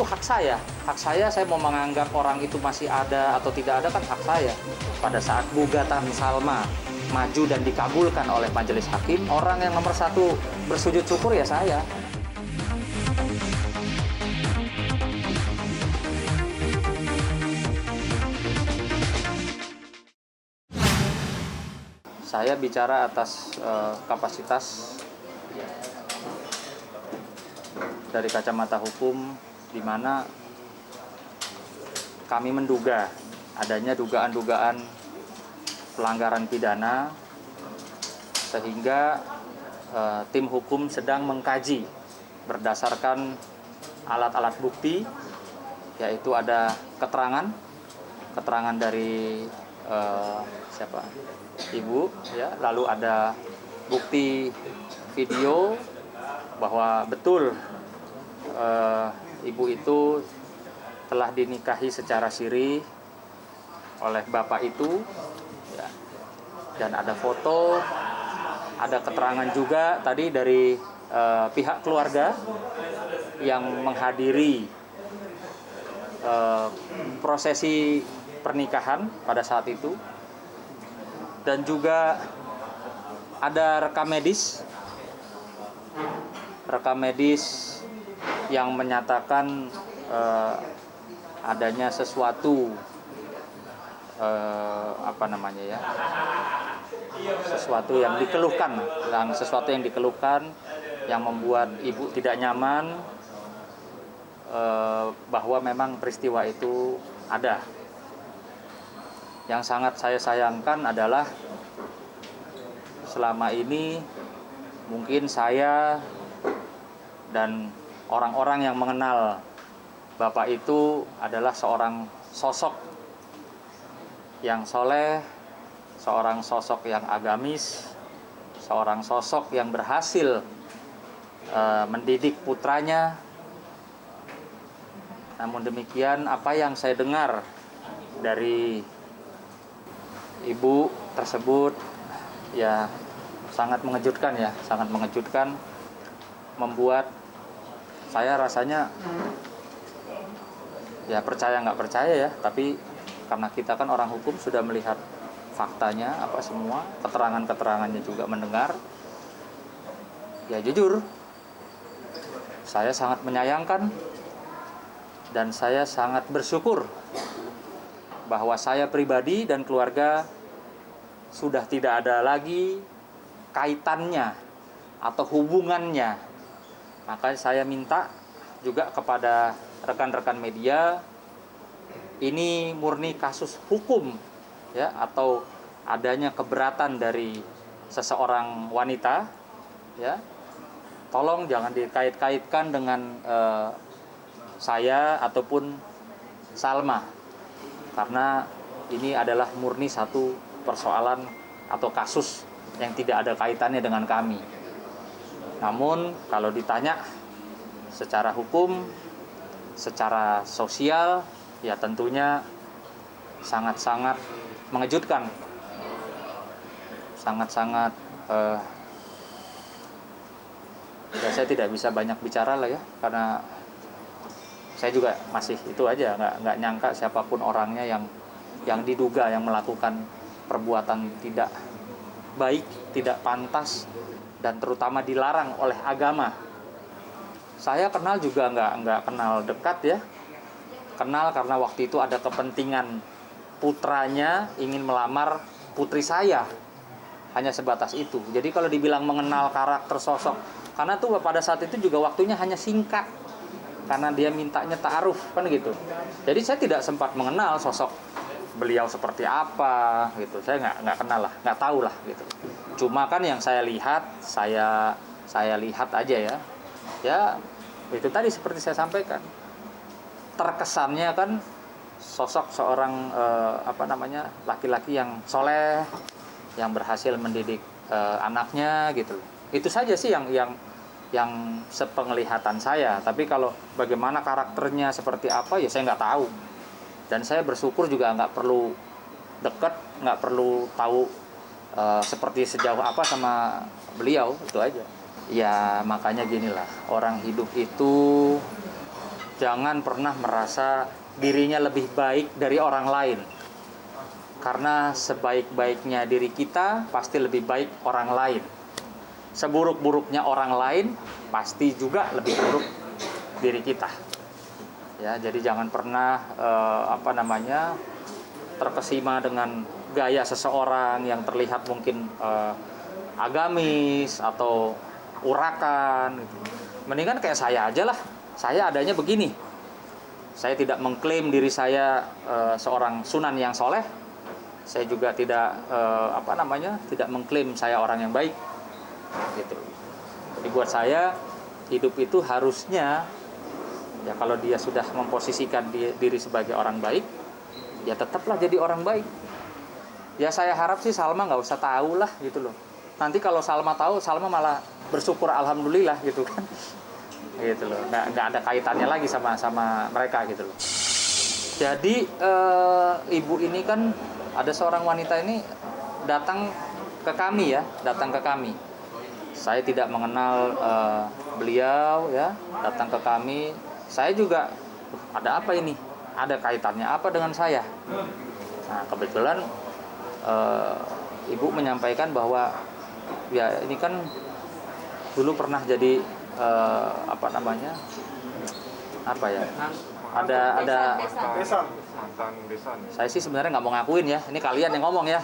hak saya. Hak saya mau menganggap orang itu masih ada atau tidak ada kan hak saya. Pada saat gugatan Salma maju dan dikabulkan oleh majelis hakim, orang yang nomor satu bersujud syukur ya saya. Saya bicara atas kapasitas dari kacamata hukum, di mana kami menduga adanya dugaan-dugaan pelanggaran pidana, sehingga tim hukum sedang mengkaji berdasarkan alat-alat bukti, yaitu ada keterangan dari ibu, ya, lalu ada bukti video bahwa betul ibu itu telah dinikahi secara siri oleh bapak itu, ya. Dan ada foto, ada keterangan juga tadi dari pihak keluarga yang menghadiri prosesi pernikahan pada saat itu, dan juga ada rekam medis yang menyatakan adanya sesuatu sesuatu yang dikeluhkan yang membuat ibu tidak nyaman, bahwa memang peristiwa itu ada. Yang sangat saya sayangkan adalah selama ini mungkin saya dan orang-orang yang mengenal bapak itu adalah seorang sosok yang soleh, seorang sosok yang agamis, seorang sosok yang berhasil mendidik putranya. Namun demikian, apa yang saya dengar dari ibu tersebut ya sangat mengejutkan, membuat saya rasanya ya percaya nggak percaya ya, tapi karena kita kan orang hukum sudah melihat faktanya apa semua, keterangannya juga mendengar, ya jujur saya sangat menyayangkan dan saya sangat bersyukur bahwa saya pribadi dan keluarga sudah tidak ada lagi kaitannya atau hubungannya. Maka saya minta juga kepada rekan-rekan media, ini murni kasus hukum ya, atau adanya keberatan dari seseorang wanita ya. Tolong jangan dikait-kaitkan dengan saya ataupun Salma, karena ini adalah murni satu persoalan atau kasus yang tidak ada kaitannya dengan kami. Namun kalau ditanya secara hukum, secara sosial, ya tentunya sangat-sangat mengejutkan, sangat-sangat ya saya tidak bisa banyak bicara lah ya, karena saya juga masih itu aja, nggak nyangka siapapun orangnya yang diduga yang melakukan perbuatan tidak baik, tidak pantas, dan terutama dilarang oleh agama. Saya kenal juga nggak kenal dekat ya, kenal karena waktu itu ada kepentingan putranya ingin melamar putri saya, hanya sebatas itu. Jadi kalau dibilang mengenal karakter sosok, karena tuh pada saat itu juga waktunya hanya singkat, karena dia mintanya ta'aruf kan gitu. Jadi saya tidak sempat mengenal sosok beliau seperti apa gitu. Saya nggak kenal lah, nggak tahu lah gitu. Cuma kan yang saya lihat aja ya. Ya itu tadi seperti saya sampaikan. Terkesannya kan sosok seorang laki-laki yang soleh, yang berhasil mendidik anaknya gitu. Itu saja sih yang sepenglihatan saya. Tapi kalau bagaimana karakternya seperti apa ya saya nggak tahu. Dan saya bersyukur juga nggak perlu dekat, nggak perlu tahu seperti sejauh apa sama beliau, itu aja. Ya makanya ginilah, orang hidup itu jangan pernah merasa dirinya lebih baik dari orang lain. Karena sebaik-baiknya diri kita, pasti lebih baik orang lain. Seburuk-buruknya orang lain, pasti juga lebih buruk diri kita. Ya, jadi jangan pernah terkesima dengan gaya seseorang yang terlihat mungkin agamis atau urakan gitu. Mendingan kayak saya aja lah. Saya adanya begini. Saya tidak mengklaim diri saya seorang sunan yang soleh. Saya juga tidak tidak mengklaim saya orang yang baik. Gitu. Jadi buat saya hidup itu harusnya ya kalau dia sudah memposisikan diri sebagai orang baik, ya tetaplah jadi orang baik. Ya saya harap sih Salma nggak usah tahu lah gitu loh. Nanti kalau Salma tahu, Salma malah bersyukur alhamdulillah gitu kan. Gitu loh. Nggak ada kaitannya lagi sama mereka gitu loh. Jadi ibu ini kan ada seorang wanita ini datang ke kami. Saya tidak mengenal beliau ya, datang ke kami. Saya juga ada apa ini? Ada kaitannya apa dengan saya? Nah, kebetulan ibu menyampaikan bahwa ya ini kan dulu pernah jadi ada mantan besan. Saya sih sebenarnya nggak mau ngakuin ya, ini kalian yang ngomong ya.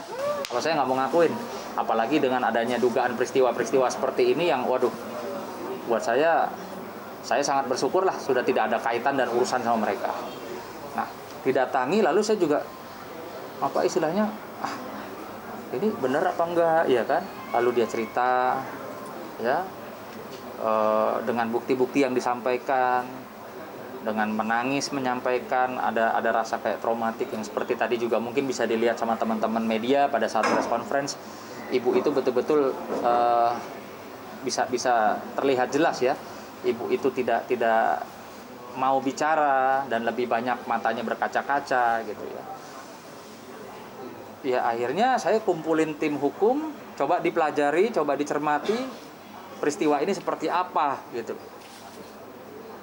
Kalau saya nggak mau ngakuin, apalagi dengan adanya dugaan peristiwa-peristiwa seperti ini yang waduh, buat saya sangat bersyukur lah sudah tidak ada kaitan dan urusan sama mereka. Nah, didatangi lalu saya juga ini benar apa enggak ya kan? Lalu dia cerita ya dengan bukti-bukti yang disampaikan, dengan menangis menyampaikan, ada rasa kayak traumatik yang seperti tadi juga mungkin bisa dilihat sama teman-teman media pada saat press conference. Ibu itu betul-betul bisa terlihat jelas ya. Ibu itu tidak mau bicara dan lebih banyak matanya berkaca-kaca gitu ya. Ya akhirnya saya kumpulin tim hukum, coba dipelajari, coba dicermati peristiwa ini seperti apa gitu.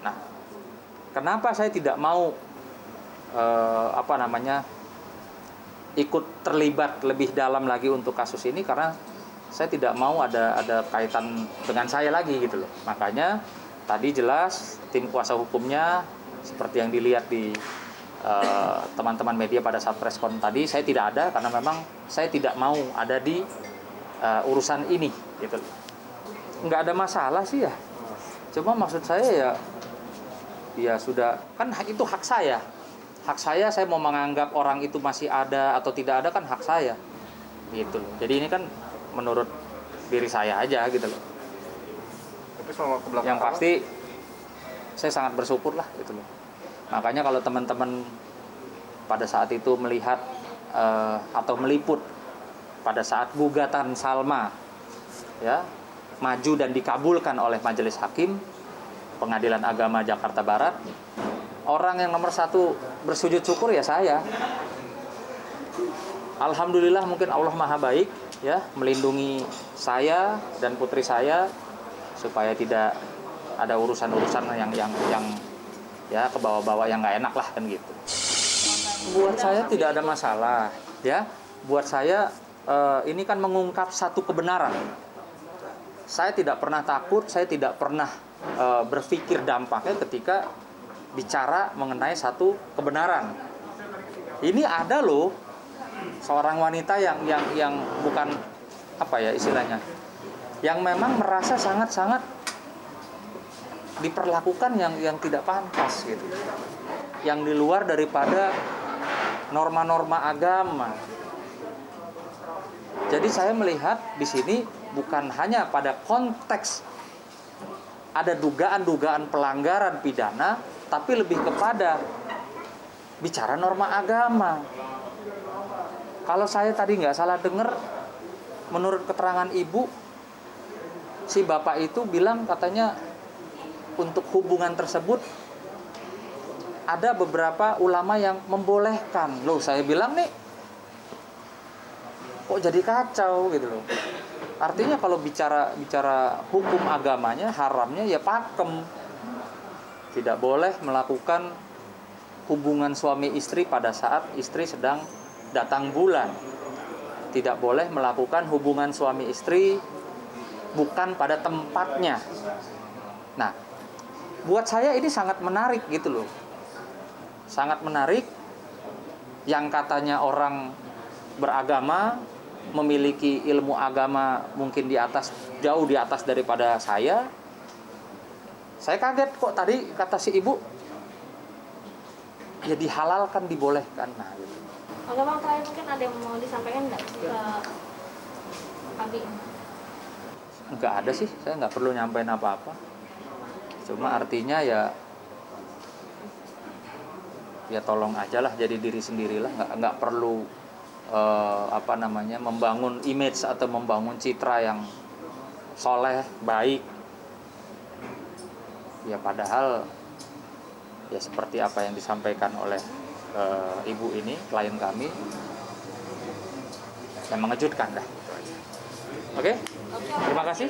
Nah, kenapa saya tidak mau ikut terlibat lebih dalam lagi untuk kasus ini, karena saya tidak mau ada kaitan dengan saya lagi gitu loh. Makanya tadi jelas tim kuasa hukumnya seperti yang dilihat di teman-teman media pada saat preskon tadi, saya tidak ada karena memang saya tidak mau ada di urusan ini gitu. Nggak ada masalah sih ya, cuma maksud saya ya sudah, kan itu hak saya mau menganggap orang itu masih ada atau tidak ada, kan hak saya gitu loh. Jadi ini kan menurut diri saya aja gitu loh. Tapi selama kebelakang yang pasti saya sangat bersyukur lah gitu loh. Makanya kalau teman-teman pada saat itu melihat atau meliput pada saat gugatan Salma ya maju dan dikabulkan oleh Majelis Hakim Pengadilan Agama Jakarta Barat, orang yang nomor satu bersujud syukur ya saya. Alhamdulillah, mungkin Allah Maha Baik ya melindungi saya dan putri saya supaya tidak ada urusan-urusan yang ya ke bawah-bawah yang nggak enak lah kan gitu. Buat saya tidak ada masalah ya. Buat saya ini kan mengungkap satu kebenaran. Saya tidak pernah takut, saya tidak pernah berpikir dampaknya ketika bicara mengenai satu kebenaran. Ini ada loh seorang wanita yang bukan istilahnya, yang memang merasa sangat-sangat diperlakukan yang tidak pantas gitu, yang di luar daripada norma-norma agama. Jadi saya melihat di sini bukan hanya pada konteks ada dugaan-dugaan pelanggaran pidana, tapi lebih kepada bicara norma agama. Kalau saya tadi nggak salah dengar, menurut keterangan ibu, si bapak itu bilang katanya untuk hubungan tersebut ada beberapa ulama yang membolehkan. Loh, saya bilang nih kok jadi kacau gitu loh. Artinya kalau bicara hukum agamanya, haramnya ya pakem. Tidak boleh melakukan hubungan suami istri pada saat istri sedang datang bulan. Tidak boleh melakukan hubungan suami istri bukan pada tempatnya. Nah, buat saya ini sangat menarik gitu loh. Sangat menarik. Yang katanya orang beragama, memiliki ilmu agama mungkin jauh di atas daripada saya. Saya kaget kok tadi kata si ibu, ya dihalalkan, dibolehkan. Nah, gitu. Oke Bang, terakhir mungkin ada yang mau disampaikan nggak ke Abi? Nggak ada sih, saya nggak perlu nyampein apa-apa. Cuma artinya ya tolong aja lah jadi diri sendirilah, nggak perlu membangun image atau membangun citra yang soleh, baik. Ya padahal ya seperti apa yang disampaikan oleh ibu ini, klien kami, yang mengejutkan dah. Oke? Terima kasih.